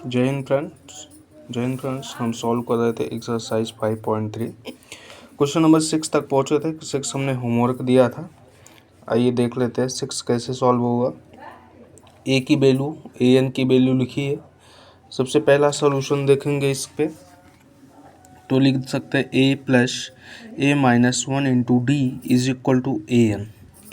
जय हिंद फ्रेंड्स। हम सॉल्व कर रहे थे एक्सरसाइज 5.3। क्वेश्चन नंबर 6 तक पहुंचे थे। 6 हमने होमवर्क दिया था। आइए देख लेते हैं 6 कैसे सॉल्व होगा। ए की वैल्यू ए एन की वैल्यू लिखी है। सबसे पहला सॉल्यूशन देखेंगे इस पे, तो लिख सकते हैं a plus a minus 1 into d is equal to a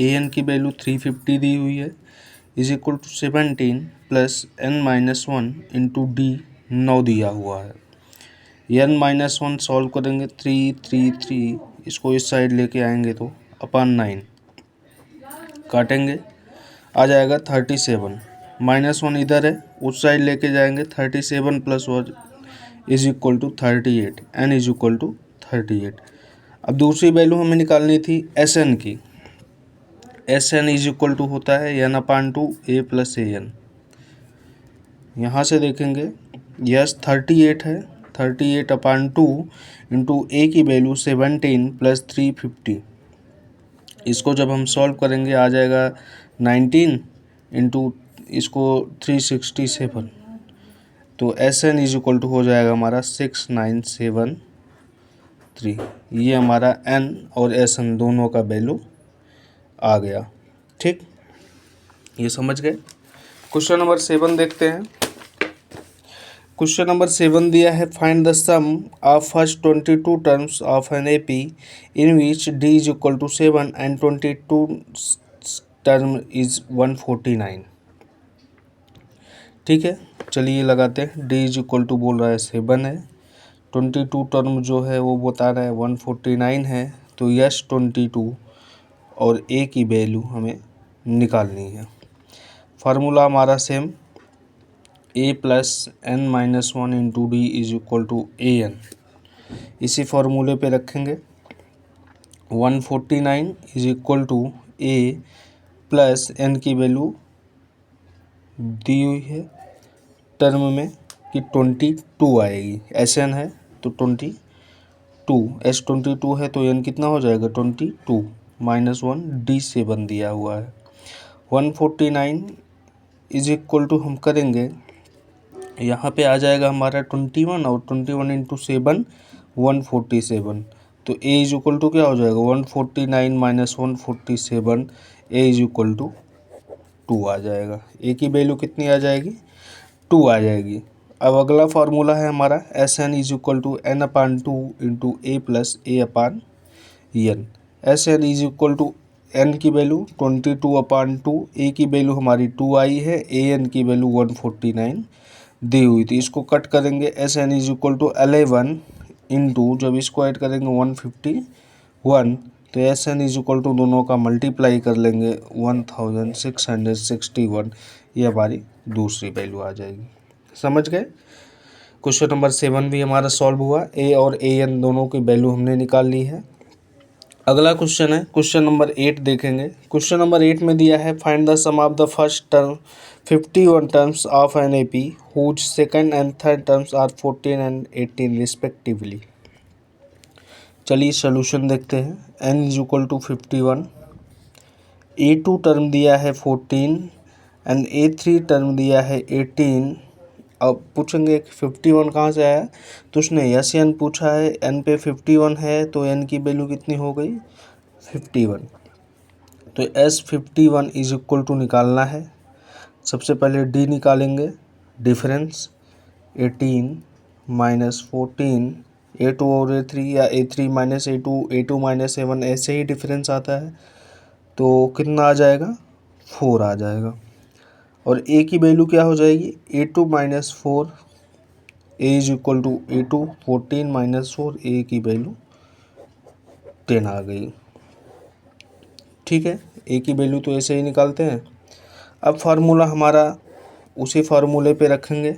n की वैल्यू 350 दी हुई है, is equal to 17 plus n minus 1 into d 9 दिया हुआ है। एन माइनस 1 सॉल्व करेंगे 3 3 3, इसको इस साइड लेके आएंगे तो अपन 9 काटेंगे, आ जाएगा 37। -1 इधर है, उस साइड लेके जाएंगे 37 plus 1 is equal to 38, n is equal to 38। अब दूसरी वैल्यू हमें निकालनी थी एस एन की। S n is equal to होता है n upon two a plus a n. यहाँ से देखेंगे यस 38 है, 38 अपान 2 इंटू ए की वैल्यू 17 प्लस 350। इसको जब हम सॉल्व करेंगे आ जाएगा 19 इंटू इसको 367, तो S n is equal to हो जाएगा हमारा 6973। ये हमारा एन और एस एन दोनों का वैल्यू आ गया। ठीक, ये समझ गए। क्वेश्चन नंबर 7 देखते हैं। क्वेश्चन नंबर 7 दिया है, find the sum of first 22 terms of an AP in which d is equal to 7 and 22 term is 149। ठीक है, चलिए लगाते हैं। डी इज इक्वल टू बोल रहा है 7 है, 22 टर्म जो है वो बता रहा है 149 है, तो यस 22 और ए की वैल्यू हमें निकालनी है। फार्मूला हमारा same, a plus n minus 1 into d is equal to a n. इसी फार्मूले पे रखेंगे। 149 is equal to a plus n की वैल्यू दी हुई है टर्म में कि 22 आएगी। एस एन है तो 22, एस 22 है तो एन कितना हो जाएगा 22 -1 डी 7 दिया हुआ है। 149 इज इक्वल टू हम करेंगे, यहाँ पे आ जाएगा हमारा 21 और 21 इंटू 7 147, तो ए इज इक्वल टू क्या हो जाएगा 149 minus 147, a is equal to 2 आ जाएगा। ए की वैल्यू कितनी आ जाएगी 2 आ जाएगी। अब अगला फार्मूला है हमारा S n is equal to n upon 2 into a plus a upon n. S n is equal to n की वैल्यू 22 अपान 2, ए की वैल्यू हमारी 2 आई है, ए एन की वैल्यू 149 दी हुई थी। इसको कट करेंगे, S n is equal to 11 into, जब इसको ऐड करेंगे 151, तो S n is equal to दोनों का मल्टीप्लाई कर लेंगे 1661, ये हमारी दूसरी वैल्यू आ जाएगी। समझ गए। क्वेश्चन नंबर 7 भी हमारा सॉल्व हुआ। ए और ए एन दोनों की वैल्यू हमने निकाल ली है। अगला क्वेश्चन है क्वेश्चन नंबर 8 देखेंगे। क्वेश्चन नंबर 8 में दिया है, find the sum of the first term 51 terms of an A P whose second and third terms are 14 and 18 respectively. चलिए सोल्यूशन देखते हैं। N is equal to 51, a two term दिया है 14 and A three term दिया है 18। अब पूछेंगे कि 51 कहाँ से आया, तो उसने यस एन पूछा है, एन पे 51 है तो एन की वैल्यू कितनी हो गई 51। तो एस 51 इज इक्वल टू निकालना है। सबसे पहले डी निकालेंगे, डिफरेंस 18 माइनस 14, A2 और A3 या A3 minus A2, A2 minus A1, ऐसे ही डिफरेंस आता है, तो कितना आ जाएगा 4 आ जाएगा। और ए की वैल्यू क्या हो जाएगी A2 minus 4, a is equal to A2 14 minus 4, a की वैल्यू 10 आ गई। ठीक है, ए की वैल्यू तो ऐसे ही निकालते हैं। अब फार्मूला हमारा उसी फार्मूले पे रखेंगे।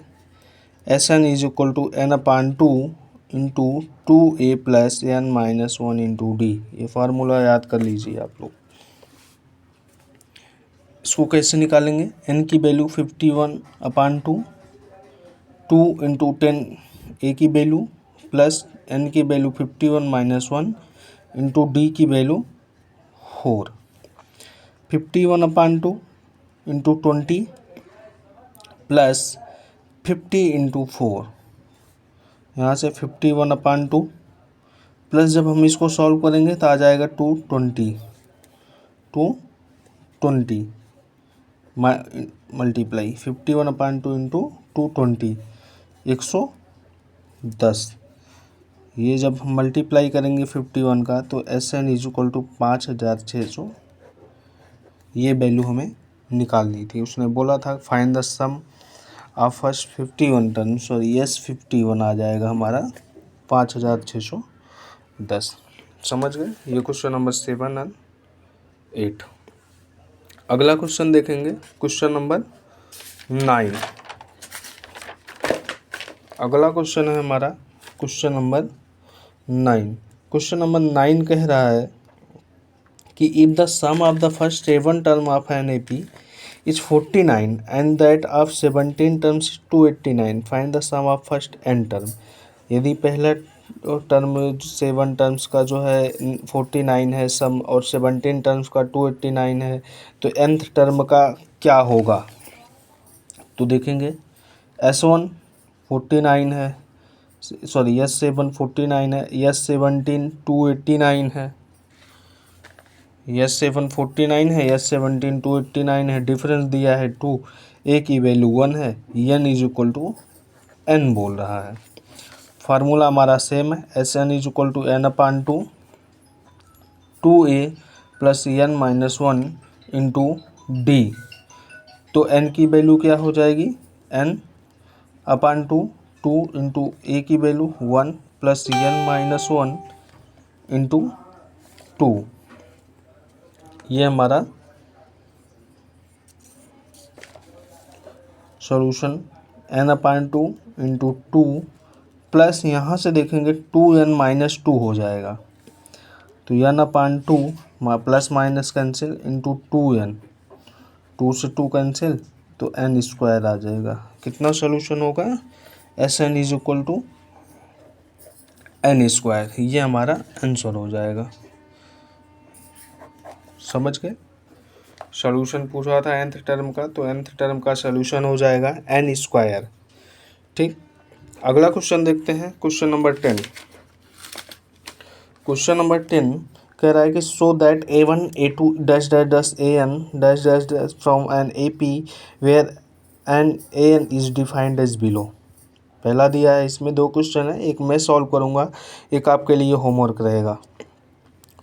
S n is equal to n upon 2 into 2a plus n minus 1 into D. ये फार्मूला याद कर लीजिए आप लोग। इसको कैसे निकालेंगे, एन की वैल्यू 51 अपान 2, 2 इंटू 10 ए की वैल्यू प्लस एन की वैल्यू 51 माइनस 1 इंटू डी की वैल्यू 4। 51 अपान 2 इंटू 20 प्लस 50 इंटू 4, यहाँ से 51/2 प्लस जब हम इसको सॉल्व करेंगे तो आ जाएगा 220 मल्टीप्लाई 51/2 इंटू 220 110। ये जब हम मल्टीप्लाई करेंगे 51 का तो SN इज इक्वल टू 5600, ये वैल्यू हमें निकालनी थी। उसने बोला था find the sum of first 51 term, sorry yes 51 आ जाएगा हमारा 5610। समझ गए? ये क्वेश्चन नंबर 7 एंड 8। अगला क्वेश्चन देखेंगे, क्वेश्चन नंबर 9। अगला क्वेश्चन है हमारा क्वेश्चन नंबर 9। क्वेश्चन नंबर 9 कह रहा है कि if the sum of the first 7 term of an AP is 49 and that of 17 terms is 289, find the sum of first n term। यदि पहला टर्म 7 टर्म्स का जो है 49 है सम और 17 टर्म्स का 289 है, तो nth टर्म का क्या होगा? तो देखेंगे S1 49 है, सॉरी S7 49 है, S17 289 है, S7 49 है, S17 289 है, डिफरेंस दिया है 2, A की वैल्यू 1 है, n is equal to n बोल रहा है। फार्मूला हमारा सेम है, SN is equal to n/2 2A plus n minus 1 into D। तो n की वैल्यू क्या हो जाएगी? n/2 2 इंटू A की value 1 plus n minus 1 into 2। ये हमारा सॉल्यूशन n/2 इंटू 2 प्लस यहाँ से देखेंगे 2n माइनस 2 हो जाएगा, तो n/2 plus minus cancel into 2n, 2 से 2 कैंसिल तो n स्क्वायर आ जाएगा। कितना सॉल्यूशन होगा? SN is equal to n square, ये हमारा आंसर हो जाएगा। समझ गए? सॉल्यूशन पूछा था nth टर्म का, तो nth टर्म का सॉल्यूशन हो जाएगा n स्क्वायर। ठीक, अगला क्वेश्चन देखते हैं, क्वेश्चन नंबर 10। क्वेश्चन नंबर 10 कह रहा है कि so that A1 A2 dash dash dash AN dash dash dash from an AP where an AN is defined as below. पहला दिया है, इसमें 2 क्वेश्चन है, एक मैं सॉल्व करूंगा, एक आपके लिए होमवर्क रहेगा।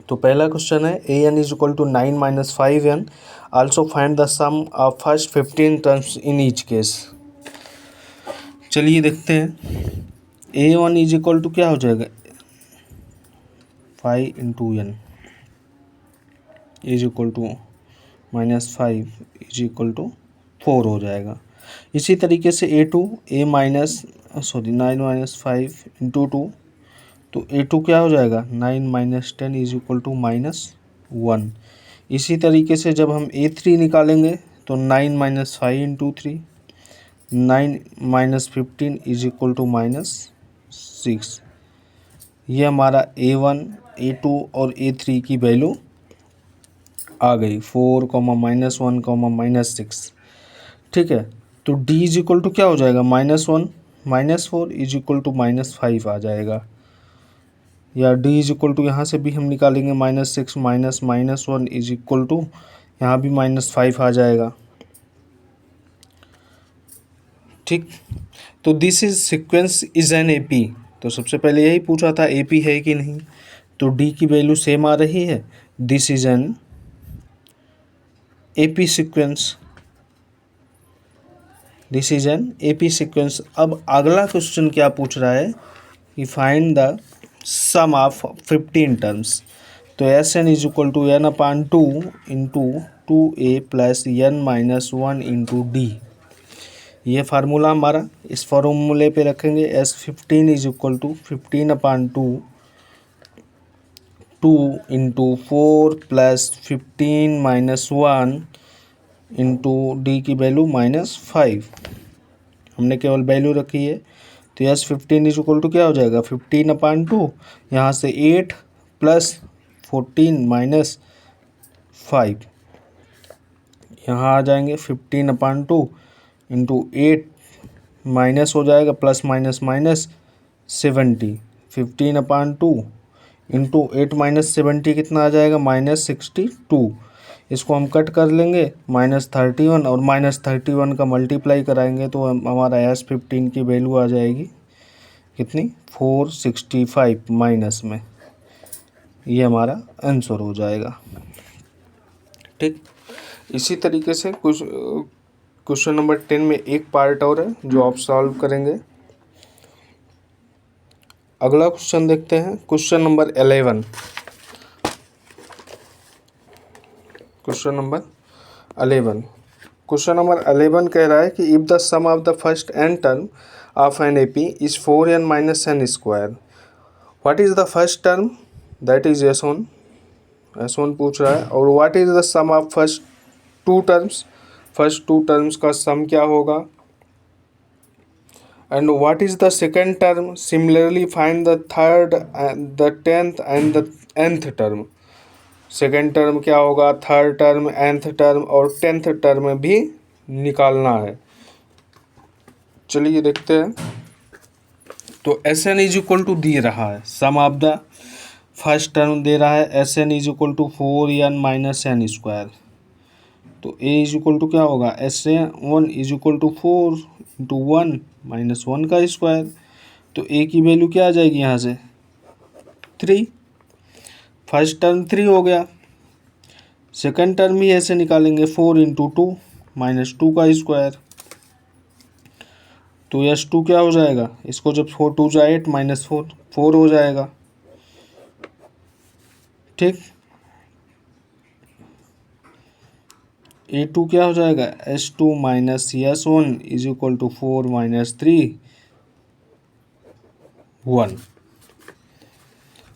तो पहला क्वेश्चन है AN is equal to 9 minus 5N, also find the sum of first 15 terms in each case. चलिए देखते हैं। A1 इज इक्वल टू क्या हो जाएगा? 5 into n is equal to minus 5 is equal to 4 हो जाएगा। इसी तरीके से A2 9 माइनस 5 इंटू 2, तो A2 क्या हो जाएगा? 9 minus 10 is equal to minus 1। इसी तरीके से जब हम A3 निकालेंगे तो 9 minus 5 into 3, 9 minus 15 is equal to minus 6। ये हमारा A1 A2 और A3 की वैल्यू आ गई, 4 माइनस 1 माइनस 6। ठीक है, तो D इज इक्वल टू क्या हो जाएगा? -1 minus 4 is equal to minus 5 आ जाएगा, या D इज इक्वल टू यहाँ से भी हम निकालेंगे -6 माइनस -1 इज इक्वल टू यहाँ भी -5 आ जाएगा। ठीक, तो this is sequence is an AP। तो सबसे पहले यही पूछा था AP है कि नहीं, तो D की वैल्यू सेम आ रही है, this is an AP sequence, this is an AP sequence. अब अगला क्वेश्चन क्या पूछ रहा है कि find the sum of 15 terms. तो SN is equal to n/2 into 2A plus n minus 1 into D। ये फार्मूला हमारा, इस फार्मूले पे रखेंगे S15 is equal to 15/2 2 into 4 plus 15 minus 1 into D की वैल्यू -5। हमने केवल वैल्यू रखी है, तो S15 इज इक्वल टू क्या हो जाएगा? 15/2, यहाँ से 8 प्लस 14 माइनस 5, यहाँ आ जाएंगे 15/2 इंटू 8 माइनस हो जाएगा, plus minus minus 70, 15/2 into 8 minus 70 कितना आ जाएगा, -62। इसको हम कट कर लेंगे, -31 और -31 का मल्टीप्लाई कराएंगे तो हमारा S15 की वैल्यू आ जाएगी कितनी, 465 माइनस में। ये हमारा आंसर हो जाएगा। ठीक, इसी तरीके से कुछ क्वेश्चन नंबर 10 में एक पार्ट और है जो आप सॉल्व करेंगे। अगला क्वेश्चन देखते हैं, question number 11। Question number 11 question number 11 कह रहा है कि if the sum of the first n term of an AP is 4n minus n square, what is the first term, that is S1 पूछ रहा है। और what is the sum of first two terms का sum क्या होगा, and what is the second term, similarly find the third, the 10th and the nth term. Second term क्या होगा, third term, nth term और 10th term भी निकालना है। चलिए देखते हैं। तो Sn इज इक्वल टू दे रहा है, sum of the first term दे रहा है, Sn is equal to 4n minus n square. तो A इज इक्वल टू क्या होगा, Sn1 is equal to 4 into 1 minus 1 का स्क्वायर। तो A की वैल्यू क्या आ जाएगी यहाँ से, 3। फर्स्ट टर्म 3 हो गया, सेकेंड टर्म भी ऐसे निकालेंगे, 4 इंटू 2 माइनस 2 का स्क्वायर। तो S2 क्या हो जाएगा, इसको जब 4 2 जा 8 माइनस 4 हो जाएगा। ठीक, A2 क्या हो जाएगा, S2 minus S1 is equal to 4 minus 3 1।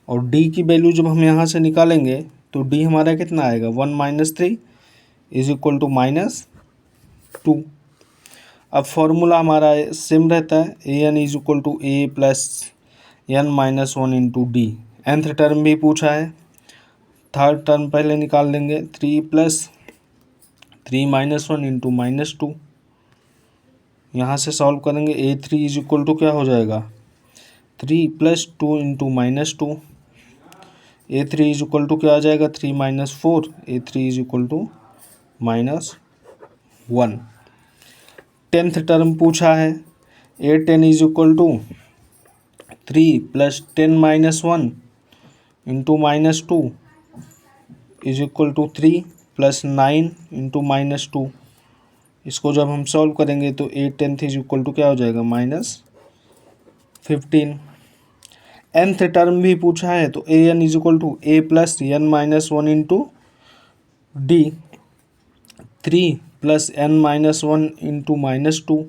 और D की वैल्यू जब हम यहाँ से निकालेंगे तो D हमारा कितना आएगा, 1 माइनस 3 इज इक्वल टू -2। अब फॉर्मूला हमारा सेम रहता है, An is equal to A plus n minus 1 into D. nth term भी पूछा है, थर्ड टर्म पहले निकाल लेंगे, 3 प्लस 3 माइनस 1 इंटू -2। यहाँ से सॉल्व करेंगे, A3 इज इक्वल टू क्या हो जाएगा, 3 plus 2 into -2। A3 is equal to क्या आ जाएगा, 3 minus 4। A3 is equal to -1। 10th term पूछा है, A10 is equal to 3 plus 10 minus 1 into -2 is equal to 3 plus 9 into -2। इसको जब हम सॉल्व करेंगे तो A10 इज इक्वल टू क्या हो जाएगा, -15। nth टर्म भी पूछा है, तो An is equal to A plus n minus 1 into D, 3 plus n minus 1 into -2।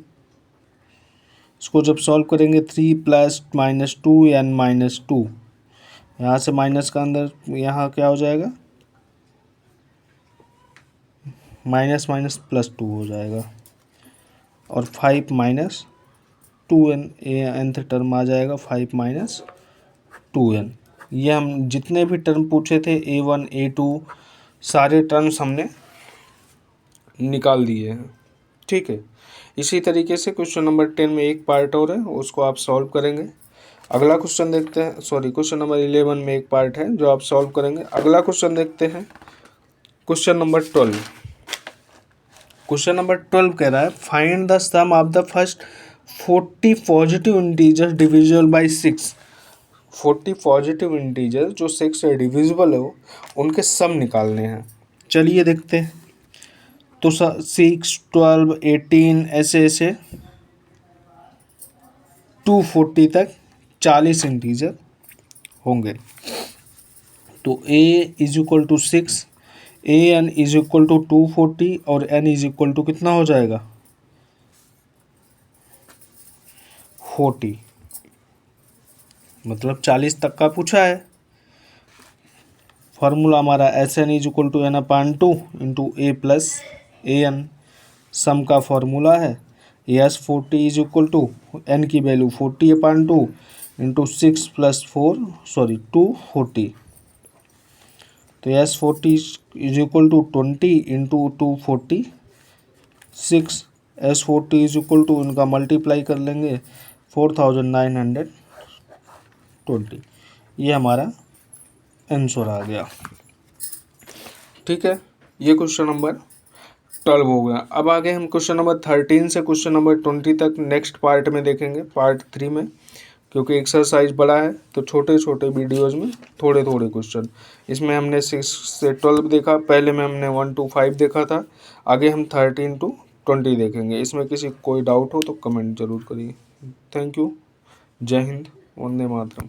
इसको जब सॉल्व करेंगे, 3 प्लस -2 n माइनस 2, यहाँ से माइनस का अंदर यहाँ क्या हो जाएगा, माइनस माइनस प्लस 2 हो जाएगा। और 5 माइनस 2n, nth टर्म आ जाएगा 5 माइनस 2n। ये हम जितने भी टर्म पूछे थे, A1 A2 सारे टर्म्स हमने निकाल दिए हैं। ठीक है, इसी तरीके से क्वेश्चन नंबर 10 में एक पार्ट और है, उसको आप सॉल्व करेंगे। अगला क्वेश्चन देखते हैं, सॉरी क्वेश्चन नंबर 11 में एक पार्ट है जो आप सॉल्व करेंगे। अगला क्वेश्चन देखते हैं, क्वेश्चन नंबर 12। क्वेश्चन नंबर 12 कह रहा है, find the sum of the first 40 positive integer divisible by 6। 40 positive integer जो 6 से डिविजिबल हो उनके सम निकालने हैं। चलिए देखते हैं। तो 6, 12, 18 ऐसे 240 तक 40 इंटीजर होंगे। तो A is equal to 6, An is equal to 240 और N इज इक्वल टू कितना हो जाएगा, 40, मतलब 40 तक का पूछा है। फार्मूला हमारा Sn is equal to n/2 into A plus An, sum का फार्मूला है। S40 is equal to n की वैल्यू 40/2 इंटू 6 प्लस 240। तो S40 is equal to 20 into 246 S40 is equal to इनका मल्टीप्लाई कर लेंगे 4920, ये हमारा आंसर आ गया। ठीक है, ये क्वेश्चन नंबर 12 हो गया। अब आगे हम क्वेश्चन नंबर 13 से क्वेश्चन नंबर 20 तक नेक्स्ट पार्ट में देखेंगे, पार्ट 3 में, क्योंकि एक्सरसाइज बड़ा है तो छोटे छोटे वीडियोस में थोड़े थोड़े क्वेश्चन। इसमें हमने 6 से 12 देखा, पहले में हमने 1 to 5 देखा था, आगे हम 13 to 20 देखेंगे। इसमें किसी कोई डाउट हो तो कमेंट जरूर करिए। Thank you. जय हिंद, वंदे मातरम।